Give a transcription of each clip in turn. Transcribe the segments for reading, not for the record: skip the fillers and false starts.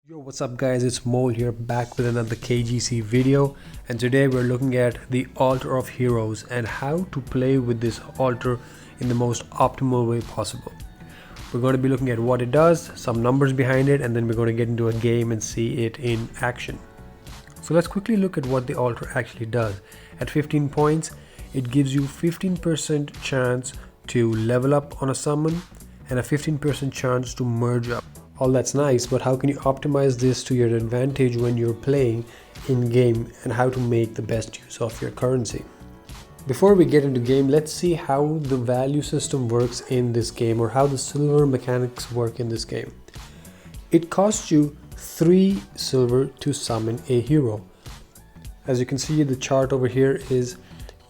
Yo, what's up guys, it's Mo here, back with another KGC video, and today we're looking at the altar of heroes and how to play with this altar in the most optimal way possible. We're going to be looking at what it does, some numbers behind it, and then we're going to get into a game and see it in action. So let's quickly look at what the altar actually does. At 15 points, it gives you 15% chance to level up on a summon and a 15% chance to merge up. All that's nice, but how can you optimize this to your advantage when you're playing in game, and how to make the best use of your currency? Before we get into game, let's see how the value system works in this game, or how the silver mechanics work in this game. It costs you 3 silver to summon a hero. As you can see, the chart over here is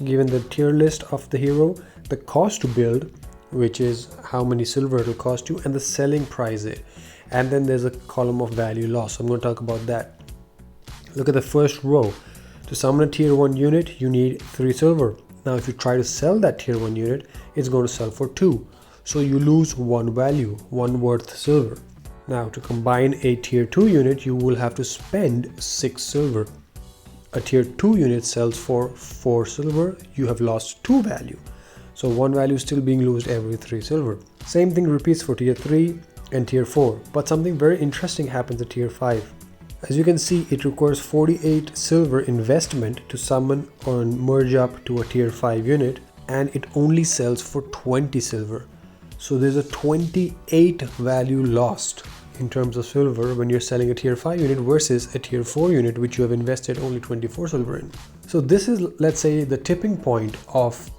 given the tier list of the hero, the cost to build, which is how many silver it will cost you, and the selling price it. And then there's a column of value loss. I'm going to talk about that. Look at the first row. To summon a tier 1 unit, you need 3 silver. Now if you try to sell that tier 1 unit, it's going to sell for 2. So you lose 1 value, 1 worth silver. Now to combine a tier 2 unit, you will have to spend 6 silver. A tier 2 unit sells for 4 silver. You have lost 2 value. So 1 value is still being lost every 3 silver. Same thing repeats for tier 3 and tier 4, but something very interesting happens at tier 5. As you can see, it requires 48 silver investment to summon or merge up to a tier 5 unit, and it only sells for 20 silver. So there's a 28 value lost in terms of silver when you're selling a tier 5 unit versus a tier 4 unit which you have invested only 24 silver in. So this is, let's say, the tipping point of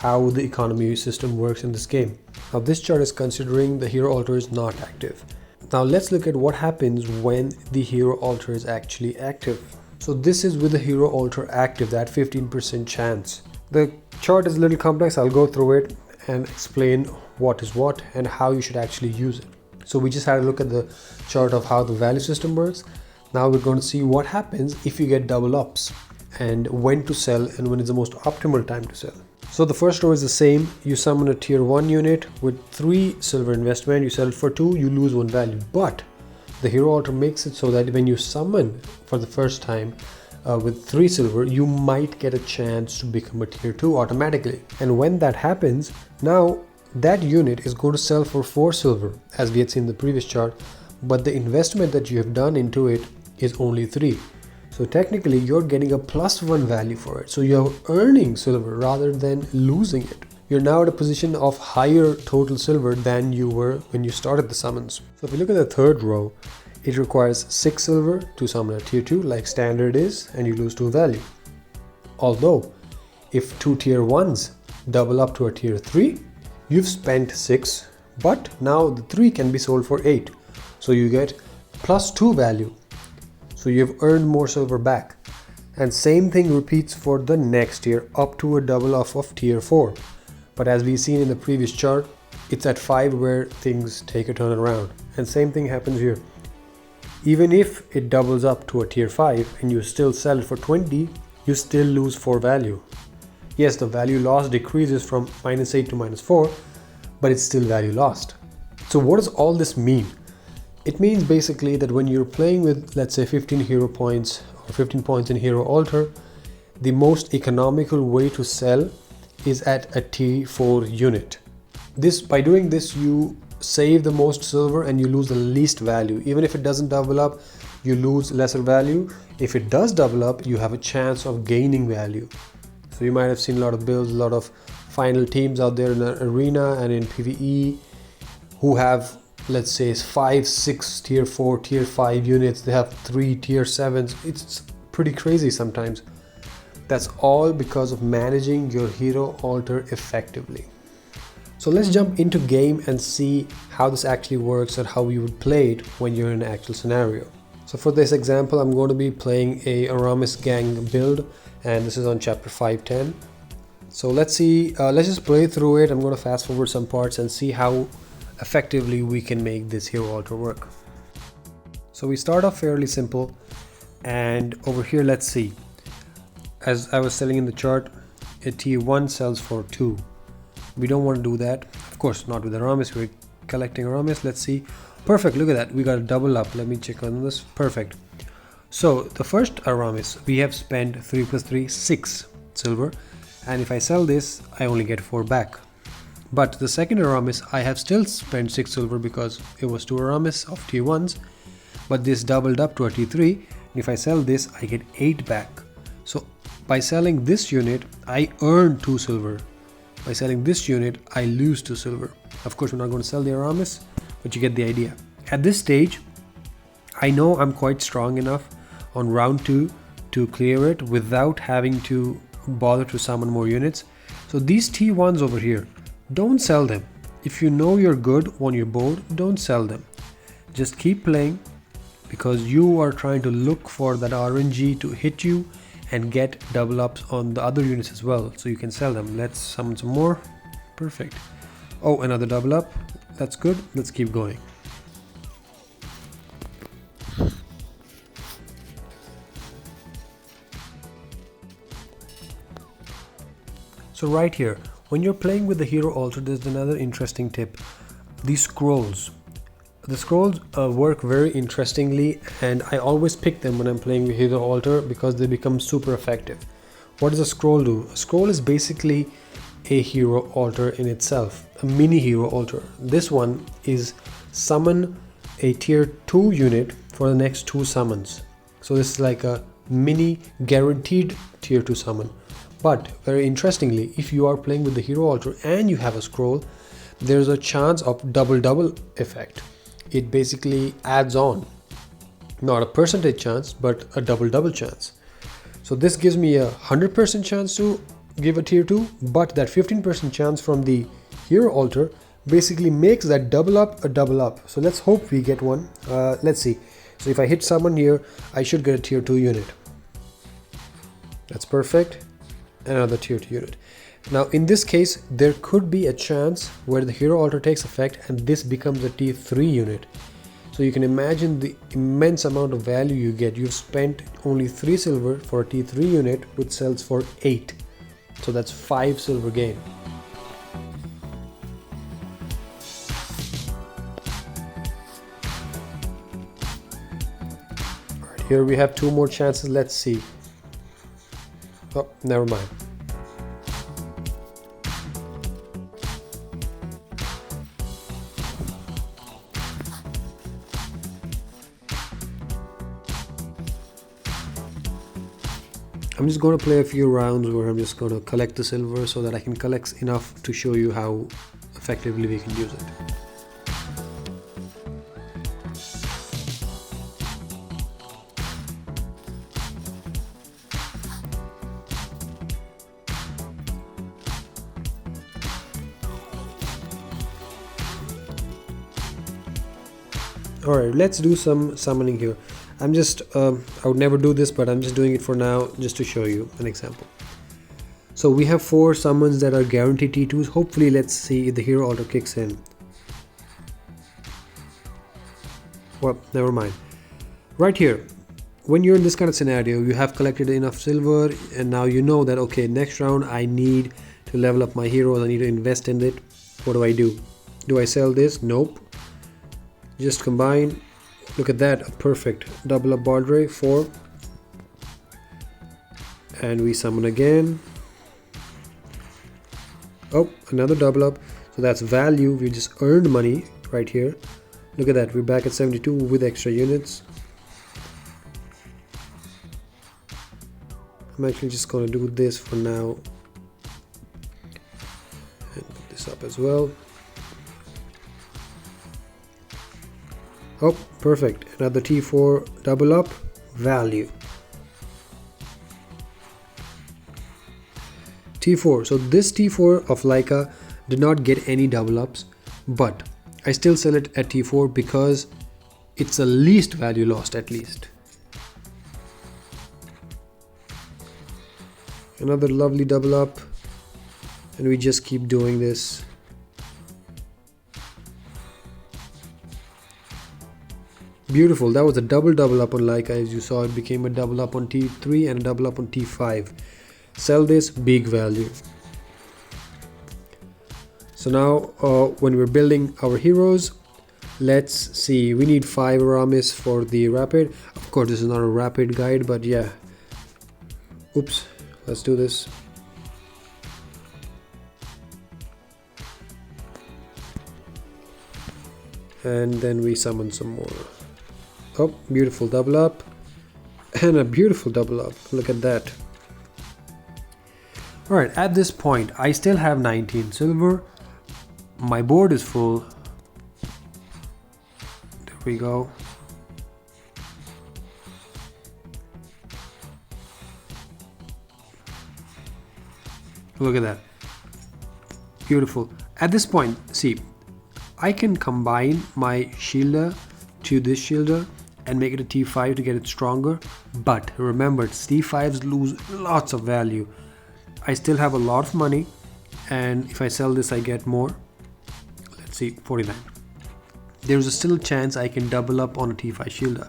how the economy system works in this game. Now this chart is considering the hero altar is not active. Now let's look at what happens when the hero altar is actually active. So this is with the hero altar active, that 15% chance. The chart is a little complex. I'll go through it and explain what is what and how you should actually use it. So we just had a look at the chart of how the value system works. Now we're going to see what happens if you get double ups, and when to sell and when is the most optimal time to sell. So the first row is the same. You summon a tier 1 unit with 3 silver investment, you sell it for 2, you lose 1 value. But the hero altar makes it so that when you summon for the first time with 3 silver, you might get a chance to become a tier 2 automatically. And when that happens, now that unit is going to sell for 4 silver, as we had seen in the previous chart, but the investment that you have done into it is only 3. So technically you're getting a +1 value for it. So you're earning silver rather than losing it. You're now at a position of higher total silver than you were when you started the summons. So if you look at the third row, it requires 6 silver to summon a tier 2 like standard is, and you lose 2 value. Although if 2 tier 1s double up to a tier 3, you've spent 6, but now the 3 can be sold for 8. So you get +2 value. So you've earned more silver back. And same thing repeats for the next tier up to a double off of tier 4. But as we've seen in the previous chart, it's at 5 where things take a turn around. And same thing happens here. Even if it doubles up to a tier 5 and you still sell it for 20, you still lose 4 value. Yes, the value loss decreases from -8 to -4, but it's still value lost. So what does all this mean? It means basically that when you're playing with, let's say, 15 hero points or 15 points in hero altar, the most economical way to sell is at a T4 unit. By doing this, you save the most silver and you lose the least value. Even if it doesn't double up, you lose lesser value. If it does double up, you have a chance of gaining value. So you might have seen a lot of builds, a lot of final teams out there in the arena and in PvE who have, let's say, 5, 6 tier 4, tier 5 units. They have 3 tier 7s. It's pretty crazy sometimes. That's all because of managing your hero altar effectively. So let's jump into game and see how this actually works and how you would play it when you're in an actual scenario. So for this example, I'm going to be playing a Aramis gang build, and this is on chapter 510. So let's see, let's just play through it. I'm going to fast forward some parts and see how effectively we can make this hero altar work. So we start off fairly simple, and over here, let's see, as I was selling in the chart, a tier 1 sells for 2. We don't want to do that, of course, not with Aramis. We're collecting Aramis. Let's see Perfect, look at that, we got a double up. Let me check on this. Perfect. So the first Aramis, we have spent 3 plus 3, 6 silver, and if I sell this I only get 4 back. But the second Aramis, I have still spent 6 silver because it was 2 Aramis of tier 1s, but this doubled up to a tier 3, and if I sell this I get 8 back. So by selling this unit I earn 2 silver. By selling this unit I lose 2 silver. Of course we're not going to sell the Aramis, but you get the idea. At this stage I know I'm quite strong enough on round 2 to clear it without having to bother to summon more units. So these T1s over here, don't sell them. If you know you're good on your board, don't sell them. Just keep playing because you are trying to look for that RNG to hit you and get double ups on the other units as well, so you can sell them. Let's summon some more. Perfect. Oh, another double up. That's good. Let's keep going. So right here, when you're playing with the hero altar, there's another interesting tip. These scrolls. The scrolls work very interestingly, and I always pick them when I'm playing with hero altar because they become super effective. What does a scroll do? A scroll is basically a hero altar in itself, a mini hero altar. This one is summon a tier 2 unit for the next 2 summons. So this is like a mini guaranteed tier 2 summon. But very interestingly, if you are playing with the hero altar and you have a scroll, there's a chance of double effect. It basically adds on, not a percentage chance, but a double chance. So this gives me a 100% chance to give a tier 2, but that 15% chance from the hero altar basically makes that double up a double up. So let's hope we get one. Let's see. So if I hit someone here, I should get a tier 2 unit. That's perfect. Another tier 2 unit. Now in this case there could be a chance where the hero altar takes effect and this becomes a tier 3 unit. So you can imagine the immense amount of value you get. You've spent only 3 silver for a tier 3 unit which sells for 8. So that's 5 silver gain. Alright, here we have 2 more chances. Let's see. Oh, never mind. I'm just going to play a few rounds where I'm just going to collect the silver so that I can collect enough to show you how effectively we can use it. Alright, let's do some summoning here. I'm just, I would never do this, but I'm just doing it for now just to show you an example. So we have 4 summons that are guaranteed T2s. Hopefully, let's see if the hero altar kicks in. Well, never mind. Right here, when you're in this kind of scenario, you have collected enough silver and now you know that, okay, next round I need to level up my heroes, I need to invest in it. What do? Do I sell this? Nope. Just combine. Look at that, a perfect double up Baldre, 4, and we summon again. Oh, another double up. So that's value. We just earned money right here. Look at that, we're back at 72 with extra units. I'm actually just going to do this for now and put this up as well. Oh, perfect. Another T4 double up value. T4. So this T4 of Leica did not get any double ups, but I still sell it at T4 because it's the least value lost at least. Another lovely double up, and we just keep doing this. Beautiful. That was a double up on Leica. As you saw, it became a double up on T3 and a double up on T5. Sell this, big value. So now when we're building our heroes, Let's see, we need 5 Aramis for the rapid. Of course this is not a rapid guide, but yeah. Oops, let's do this. And then we summon some more. Oh, beautiful double up. And a beautiful double up. Look at that. Alright, at this point I still have 19 silver. My board is full. There we go. Look at that. Beautiful. At this point, see, I can combine my shielder to this shielder and make it a T5 to get it stronger. But remember, T5s lose lots of value. I still have a lot of money, and if I sell this I get more. Let's see, 49. There's still a chance I can double up on a T5 shielder,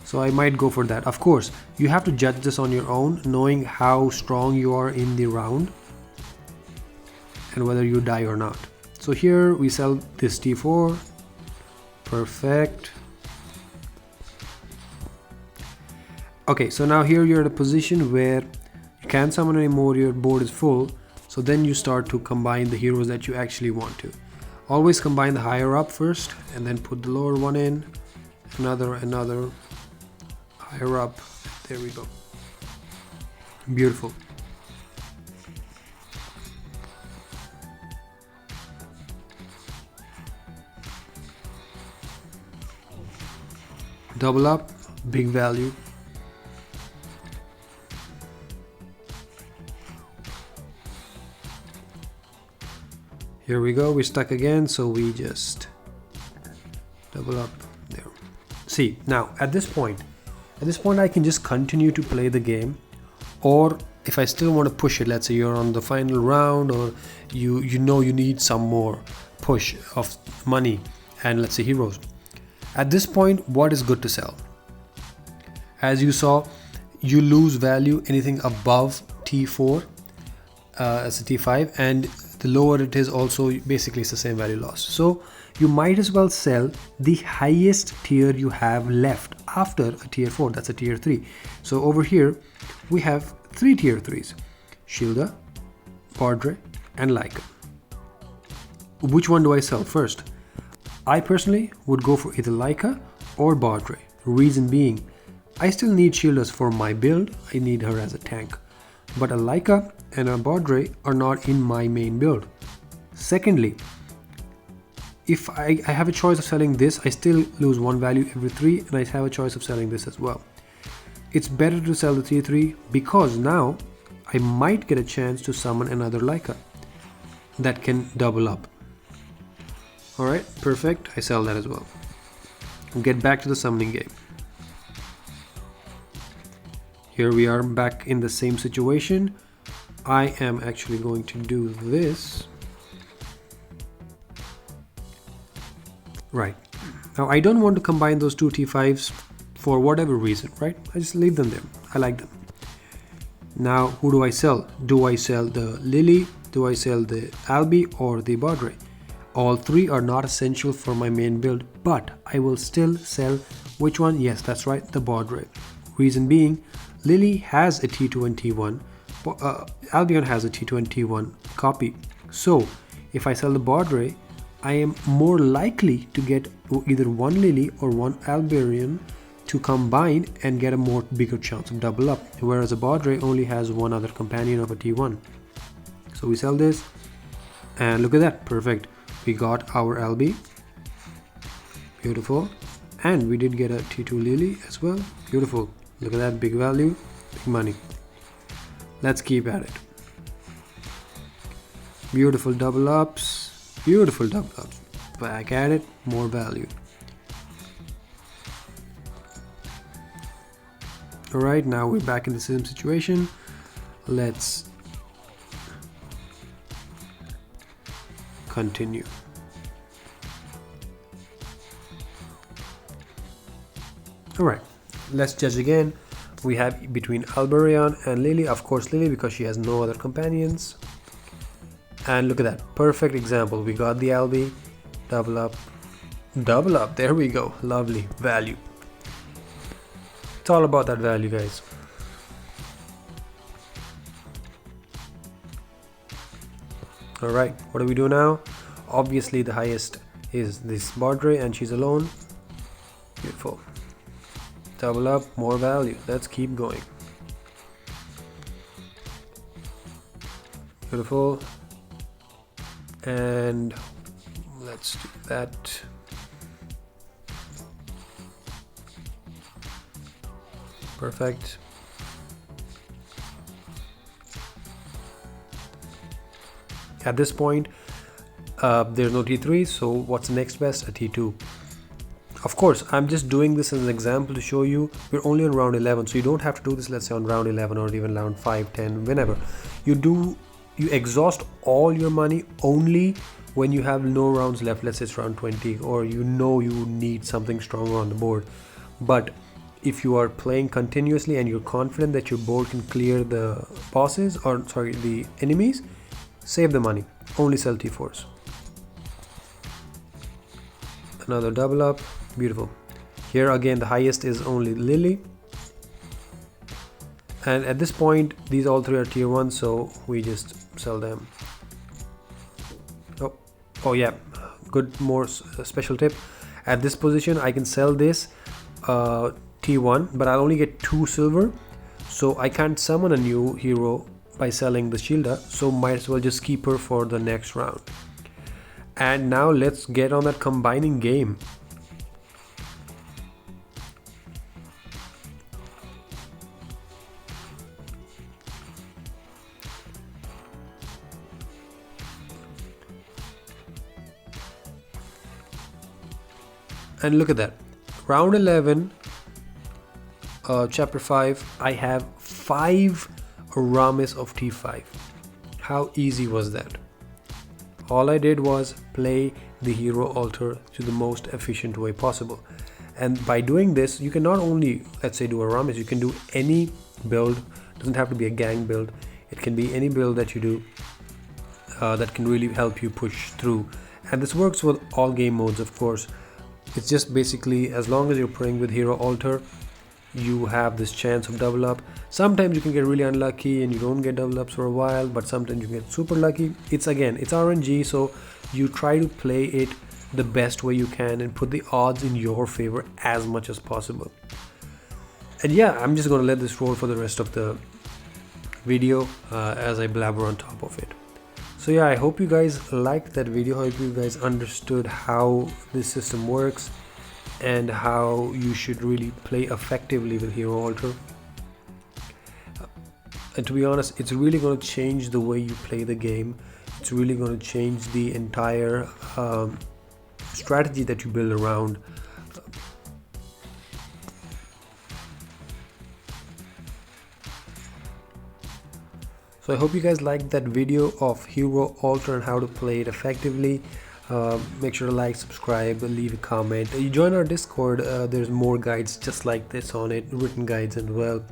so I might go for that. Of course, you have to judge this on your own, knowing how strong you are in the round and whether you die or not. So here we sell this T4. Perfect. Okay, so now here you're at a position where you can't summon anymore, your board is full. So then you start to combine the heroes that you actually want to. Always combine the higher up first and then put the lower one in. Another higher up. There we go. Beautiful. Double up, big value. Here we go, we're stuck again, so we just double up there. See, now at this point I can just continue to play the game, or if I still want to push it, let's say you're on the final round, or you know you need some more push of money and let's say heroes. At this point, what is good to sell? As you saw, you lose value anything above T4 as a T5, and the lower it is also basically it's the same value loss. So you might as well sell the highest tier you have left after a tier 4, that's a tier 3. So over here we have 3 tier 3s, Shilda, Bardre and Leica. Which one do I sell first? I personally would go for either Leica or Bardre. Reason being, I still need shielders for my build, I need her as a tank. But a Leica and a Bardre are not in my main build. Secondly, if I have a choice of selling this, I still lose 1 value every 3, and I have a choice of selling this as well. It's better to sell the tier 3 because now I might get a chance to summon another Leica that can double up. Alright, perfect, I sell that as well. Get back to the summoning game. Here we are back in the same situation. I am actually going to do this. Right, now I don't want to combine those 2 T5s for whatever reason, right? I just leave them there, I like them. Now who do I sell? Do I sell the Lily, do I sell the Albi or the Bardre? All 3 are not essential for my main build, but I will still sell which one? Yes, that's right, the Bardre. Reason being, Lily has a T2 and T1, Albion has a T2 and T1 copy. So if I sell the Bardre, I am more likely to get either one Lily or one Albion to combine and get a more bigger chance of double up, whereas a Bardre only has one other companion of a T1. So we sell this, and look at that, perfect. We got our LB, beautiful, and we did get a T2 Lily as well, beautiful. Look at that, big value, big money. Let's keep at it. Beautiful double ups, beautiful double ups. Back at it, more value. Alright, now we're back in the same situation. Let's continue. Alright, let's judge again. We have between Alberion and Lily, of course Lily because she has no other companions. And look at that, perfect example. We got the Albi, double up, Double up, there we go. Lovely value. It's all about that value, guys. All right, what do we do now? Obviously the highest is this Baudry and she's alone. Beautiful. Double up, more value. Let's keep going. Beautiful. And let's do that. Perfect. At this point, there's no T3, so what's next best? A T2. Of course, I'm just doing this as an example to show you we're only on round 11, so you don't have to do this, let's say, on round 11 or even round 5, 10, whenever. You exhaust all your money only when you have no rounds left, let's say it's round 20, or you know you need something stronger on the board. But if you are playing continuously and you're confident that your board can clear the bosses, or sorry, the enemies, save the money, only sell T4s. Another double up, beautiful. Here again the highest is only Lily, and at this point these all three are tier 1, so we just sell them. Oh yeah, good, more special tip. At this position I can sell this T1, but I'll only get 2 silver, so I can't summon a new hero by selling the Shielda, so might as well just keep her for the next round. And now let's get on that combining game. And look at that, round 11, chapter 5, I have 5 Aramis of T5. How easy was that? All I did was play the hero altar to the most efficient way possible. And by doing this, you can not only, let's say, do Aramis, you can do any build. It doesn't have to be a gang build. It can be any build that you do that can really help you push through. And this works with all game modes, of course. It's just basically, as long as you're playing with hero altar, you have this chance of double up. Sometimes you can get really unlucky and you don't get double ups for a while, but sometimes you get super lucky. It's RNG, so you try to play it the best way you can and put the odds in your favor as much as possible. And yeah, I'm just gonna let this roll for the rest of the video as I blabber on top of it. So yeah, I hope you guys liked that video. I hope you guys understood how this system works and how you should really play effectively with hero altar. And to be honest, it's really going to change the way you play the game. It's really going to change the entire strategy that you build around. So I hope you guys liked that video of hero altar and how to play it effectively. Make sure to like, subscribe, leave a comment. You join our Discord, there's more guides just like this on it, written guides as well.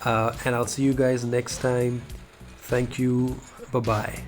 And I'll see you guys next time. Thank you, bye bye.